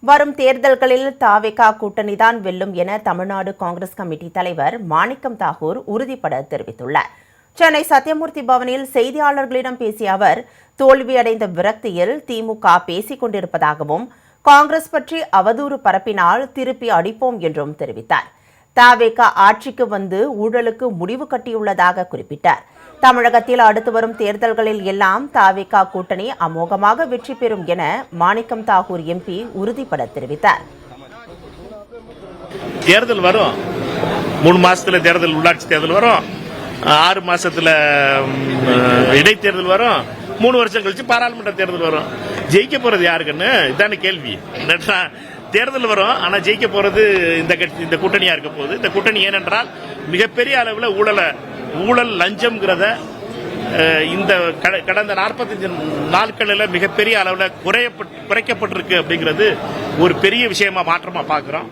வரும் தேர்தல்களில் தாவேகா கூட்டணிதான் வெல்லும் என தமிழ்நாடு காங்கிரஸ் கமிட்டி தலைவர் மாணிக்கம் தாகூர் உறுதிபட தெரிவித்துள்ளார். சென்னை சத்தியமூர்த்தி பவனில் செய்தியாளர்களிடம் பேசிய அவர், தோல்வியடைந்த விரக்தியில் திமுக பேசிக் கொண்டிருப்பதாகவும், காங்கிரஸ் பற்றி அவதூறு பரப்பினால் திருப்பி அடிப்போம் என்றும் தெரிவித்தார். தாவேகா ஆட்சிக்கு வந்து ஊழலுக்கு முடிவு கட்டியுள்ளதாக குறிப்பிட்டார். தமிழகத்தில் அடுத்து வரும் தேர்தல்களில் எல்லாம் தாவேகா கூட்டணி அமோகமாக வெற்றி பெறும் என மாணிக்கம் தாகூர் எம்பி உறுதிபட தெரிவித்தார். தேர்தல் வரும், 3 மாசத்துல தேர்தல், உள்ளாட்சி தேர்தல் வரும், 6 மாசத்துல இடைத்தேர்தல் வரும், 3 வருஷம் கழிச்சு பாராளுமன்ற தேர்தல் வரும். ஜெயிக்க போறது யாருக்குன்னு இதான கேள்வி. தேர்தல் வரும், ஆனா ஜெயிக்க போறது இந்த கூட்டணியா இருக்க போகுது. இந்த கூட்டணி ஏனென்றால் மிகப்பெரிய அளவில் ஊழல் லஞ்சம்ங்கிறத இந்த கடந்த 45 நாட்களில் மிகப்பெரிய அளவில் குறைக்கப்பட்டிருக்கு அப்படிங்கிறது ஒரு பெரிய விஷயமா மாற்றமா பார்க்கிறோம்.